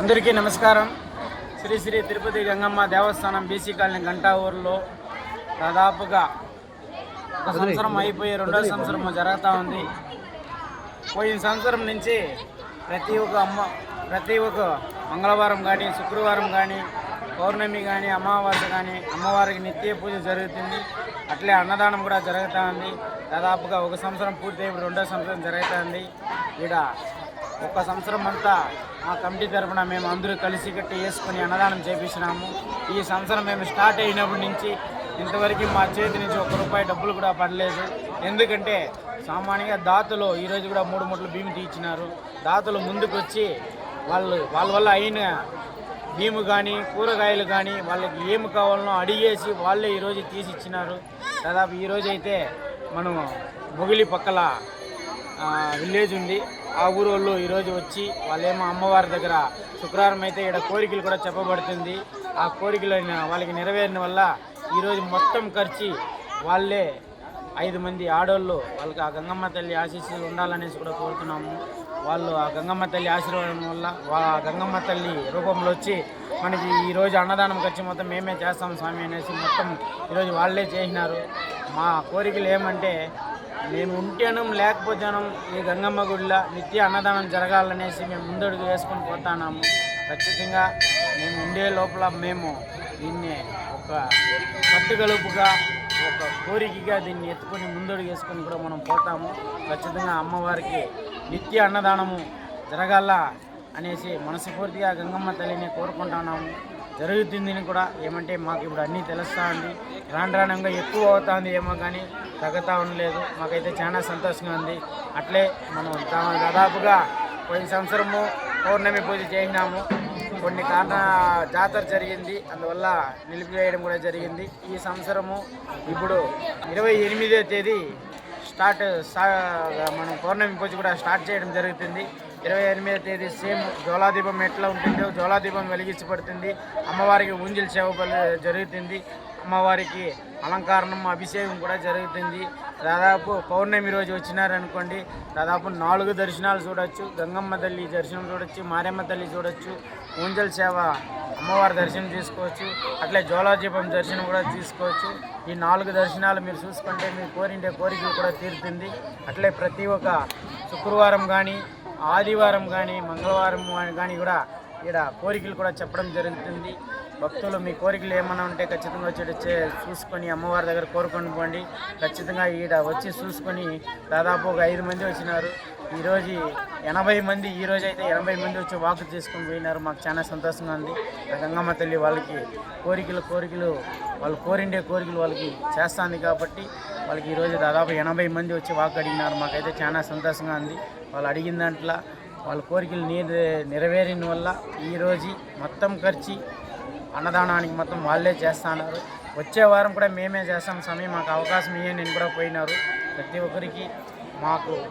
అందరికీ నమస్కారం. శ్రీ శ్రీ తిరుపతి గంగమ్మ దేవస్థానం BC colony Ganta ఊరిలో దాదాపుగా ఒక సంవత్సరం అయిపోయి రెండో సంవత్సరం జరుగుతూ ఉంది. పోయిన సంవత్సరం నుంచి ప్రతి ఒక్క మంగళవారం కానీ శుక్రవారం కానీ పౌర్ణమి కానీ అమావాస్య కానీ అమ్మవారికి నిత్య పూజ జరుగుతుంది. అట్లే అన్నదానం కూడా జరుగుతూ ఉంది. దాదాపుగా ఒక సంవత్సరం పూర్తి రెండో సంవత్సరం జరుగుతుంది. ఇక్కడ ఒక సంవత్సరం అంతా మా కమిటీ తరఫున మేము అందరూ కలిసి కట్టి వేసుకొని అన్నదానం చేపించినాము. ఈ సంవత్సరం మేము స్టార్ట్ అయినప్పటి నుంచి ఇంతవరకు మా చేతి నుంచి ₹1 డబ్బులు కూడా పడలేదు. ఎందుకంటే సామాన్యంగా దాతలు ఈరోజు కూడా 3 మూటలు బియ్యం తీర్చినారు. దాతలు ముందుకు వచ్చి వాళ్ళ వల్ల అయిన బియ్యం కానీ కూరగాయలు కానీ వాళ్ళకి ఏమి కావాలనో అడిగేసి వాళ్ళే ఈరోజు తీసి ఇచ్చినారు. దాదాపు ఈరోజు అయితే మనం మొగిలి పక్కల విలేజ్ ఉంది, ఆ ఊరు వాళ్ళు ఈరోజు వచ్చి వాళ్ళేమో అమ్మవారి దగ్గర శుక్రవారం అయితే ఇక్కడ కోరికలు కూడా చెప్పబడుతుంది. ఆ కోరికలు వాళ్ళకి నెరవేరిన వల్ల ఈరోజు మొత్తం ఖర్చు వాళ్ళే 5 మంది ఆడవాళ్ళు వాళ్ళకి ఆ గంగమ్మ తల్లి ఆశీస్సులు ఉండాలనేసి కూడా కోరుతున్నాము. వాళ్ళు ఆ గంగమ్మ తల్లి ఆశీర్వాదం వల్ల ఆ గంగమ్మ తల్లి రూపంలో వచ్చి మనకి ఈరోజు అన్నదానం ఖర్చు మొత్తం మేమే చేస్తాం స్వామి అనేసి మొత్తం ఈరోజు వాళ్ళే చేసినారు. మా కోరికలు ఏమంటే మేము ఉంటేను లేకపోతేను ఈ గంగమ్మ గుడిలో నిత్య అన్నదానం జరగాలనేసి మేము ముందడుగు వేసుకొని పోతున్నాము. ఖచ్చితంగా మేము ఉండే లోపల మేము దీన్ని ఒక కట్టుగలుపుగా ఒక కోరికగా దీన్ని ఎత్తుకొని ముందడుగు వేసుకొని కూడా మనం పోతాము. ఖచ్చితంగా అమ్మవారికి నిత్య అన్నదానము జరగాల అనేసి మనస్ఫూర్తిగా గంగమ్మ తల్లిని కోరుకుంటున్నాము. జరుగుతుందని కూడా ఏమంటే మాకు ఇప్పుడు అన్నీ తెలుస్తూ ఉంది. రానంగా ఎక్కువ అవుతుంది ఏమో కానీ తగ్గుతూ ఉండలేదు. మాకైతే చాలా సంతోషంగా ఉంది. అట్లే మనం దాదాపుగా పోయిన సంవత్సరము పౌర్ణమి పూజ చేసినాము. కొన్ని జాతర జరిగింది, అందువల్ల నిలిపివేయడం కూడా జరిగింది. ఈ సంవత్సరము ఇప్పుడు 28వ తేదీ మనం పౌర్ణమి పూజ కూడా స్టార్ట్ చేయడం జరుగుతుంది. 28వ తేదీ సేమ్ జ్వాలాదీపం ఎట్లా ఉంటుందో జ్వాలాదీపం వెలిగించబడుతుంది. అమ్మవారికి ఊంజల్ సేవ జరుగుతుంది. అమ్మవారికి అలంకారణం అభిషేకం కూడా జరుగుతుంది. దాదాపు పౌర్ణమి రోజు వచ్చినారనుకోండి దాదాపు 4 దర్శనాలు చూడొచ్చు. గంగమ్మ తల్లి దర్శనం చూడొచ్చు, మారమ్మ తల్లి చూడొచ్చు, ఊంజల్ సేవ అమ్మవారి దర్శనం తీసుకోవచ్చు, అట్లే జ్వాలాదీపం దర్శనం కూడా తీసుకోవచ్చు. ఈ 4 దర్శనాలు మీరు చూసుకుంటే మీరు కోరిండే కోరికలు కూడా తీరుతుంది. అట్లే ప్రతి ఒక్క శుక్రవారం కానీ ఆదివారం కానీ మంగళవారం కానీ కూడా ఇక్కడ కోరికలు కూడా చెప్పడం జరుగుతుంది. భక్తులు మీ కోరికలు ఏమైనా ఉంటే ఖచ్చితంగా వచ్చి చూసుకొని అమ్మవారి దగ్గర కోరుకొని పోండి. ఖచ్చితంగా ఈడ వచ్చి చూసుకొని దాదాపు ఒక 5 మంది వచ్చినారు. ఈరోజు 80 మంది, ఈరోజు అయితే 80 మంది వచ్చి వాక్ చేసుకొని పోయినారు. మాకు చాలా సంతోషంగా ఉంది. గంగమ్మ తల్లి వాళ్ళకి కోరికలు వాళ్ళు కోరిండే కోరికలు వాళ్ళకి చేస్తుంది కాబట్టి వాళ్ళకి ఈరోజు దాదాపు 80 మంది వచ్చి వాక్ అడిగినారు. మాకైతే చాలా సంతోషంగా ఉంది. వాళ్ళు అడిగిన దాంట్లో వాళ్ళ కోరికలు నెరవేరిన వల్ల ఈరోజు మొత్తం ఖర్చు అన్నదానానికి మొత్తం వాళ్ళే చేస్తున్నారు. వచ్చే వారం కూడా మేమే చేస్తాం స్వామి, మాకు అవకాశం నేను కూడా పోయినారు. ప్రతి ఒక్కరికి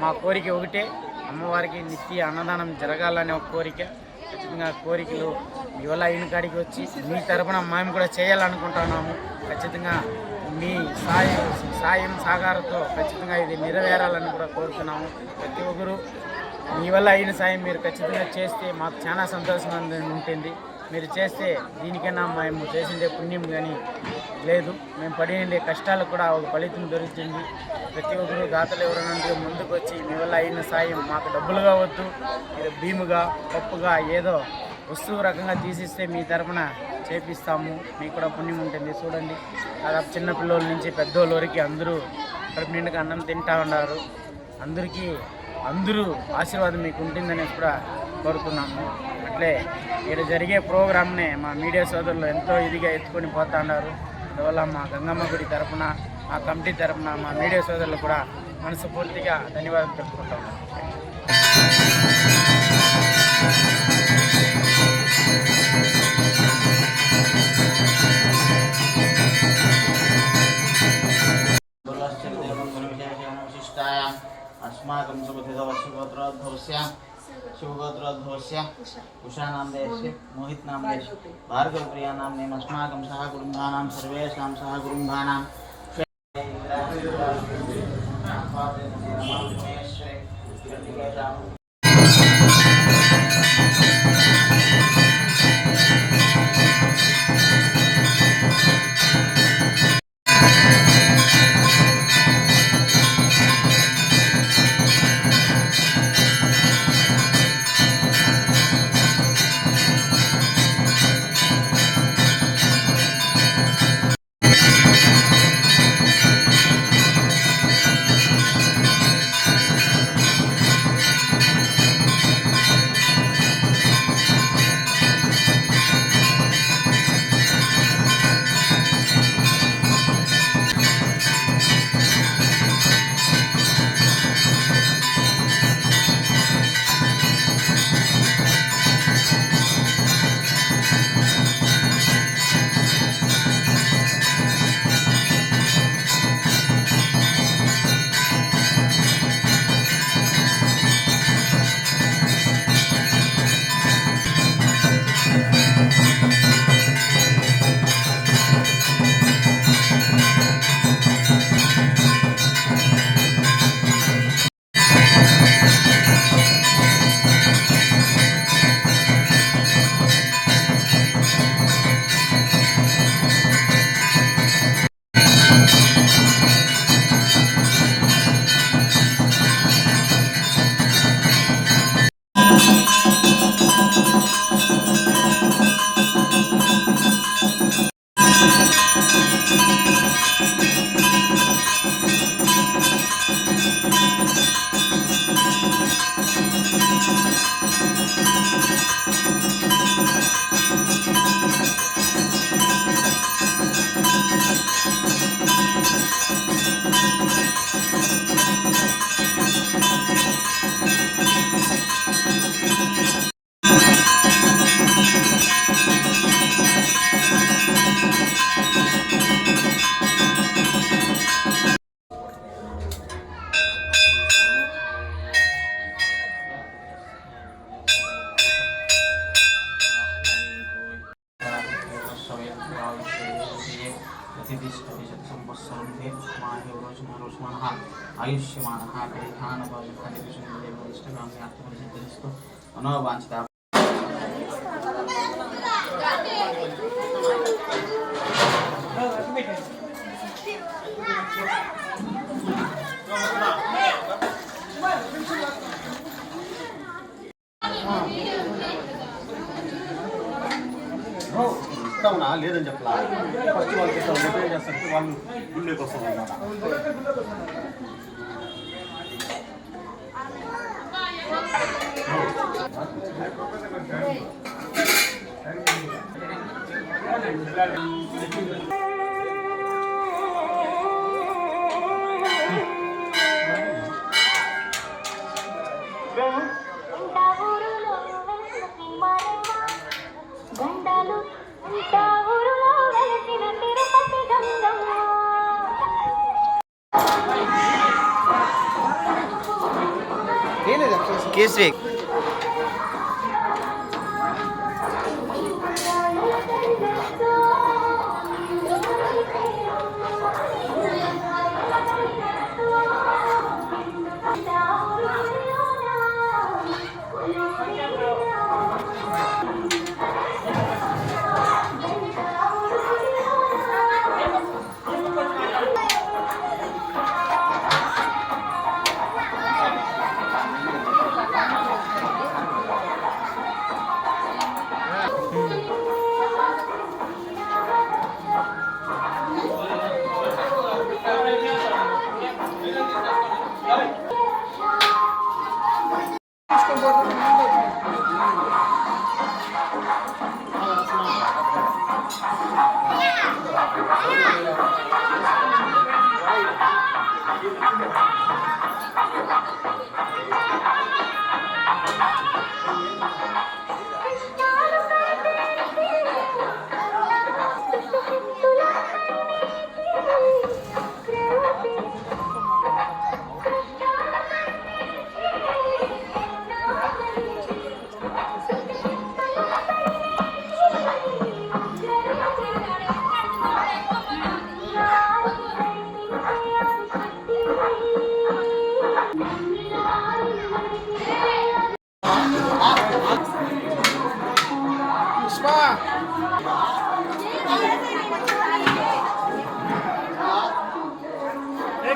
మా కోరిక ఒకటే, అమ్మవారికి నిత్య అన్నదానం జరగాలనే ఒక కోరిక. ఖచ్చితంగా కోరికలు మీ వల్ల అయిన కాడికి వచ్చి మీ తరపున మేము కూడా చేయాలనుకుంటున్నాము. ఖచ్చితంగా మీ సాయం సహకారంతో ఖచ్చితంగా ఇది నెరవేరాలని కూడా కోరుతున్నాము. ప్రతి ఒక్కరు మీ వల్ల అయిన సాయం మీరు ఖచ్చితంగా చేస్తే మాకు చాలా సంతోషంగా ఉంటుంది. మీరు చేస్తే దీనికైనా మేము చేసిండే పుణ్యం కానీ లేదు, మేము పడిన కష్టాలకు కూడా ఒక ఫలితం దొరుకుతుంది. ప్రతి ఒక్కరు దాతలు ఎవరైనా ముందుకు వచ్చి మీ వల్ల అయిన సాయం మాకు డబ్బులుగా వద్దు, ఇది భీముగా పప్పుగా ఏదో వస్తువు రకంగా తీసిస్తే మీ తరఫున చేపిస్తాము, మీకు కూడా పుణ్యం ఉంటుంది. చూడండి దాదాపు చిన్నపిల్లల నుంచి పెద్దోళ్ళ వరకు అందరూ కడుపు నిండుగా అన్నం తింటూ ఉన్నారు. అందరూ ఆశీర్వాదం మీకు ఉంటుందనేసి కూడా కోరుకున్నాము. అట్లే ఇక్కడ జరిగే ప్రోగ్రామ్ని మా మీడియా సోదరులు ఎంతో ఇదిగా ఎత్తుకొని పోతా ఉన్నారు. అందువల్ల మా గంగమ్మ గుడి తరఫున, మా కమిటీ తరఫున, మా మీడియా సోదరులు కూడా మనస్ఫూర్తిగా ధన్యవాదాలు తెలుపుకుంటాము. अस्माकं सुबुद्धिदवशुगोत्रोद्भवस्य शिवगोत्रोद्भवस्य उषानामदेशस्य मोहितनामदेशस्य भार्गवप्रियानाम्नेम अस्माकं सह कुटुम्बानां सर्वेषां सह कुटुम्बानां ఆయుష్యమానః పరిధానభవిష్ఠకామ్యార్థపరిసిద్ధిరస్తు మనోవాంఛిత ఇస్తామన్నా లేదని చెప్పలా ఫస్ట్ వాళ్ళకి ఇస్తాం రిపేర్ చేస్తారంటే వాళ్ళు గుళ్ళేకి వస్తాం అన్నమాట. కేసరి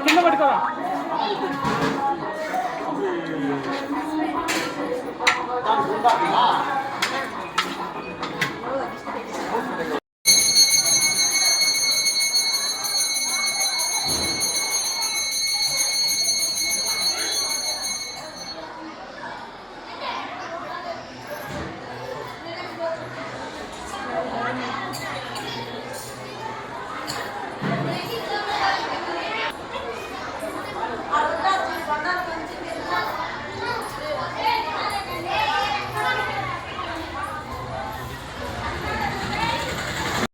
కింద పట్టుకోరా దానికి ఉందా?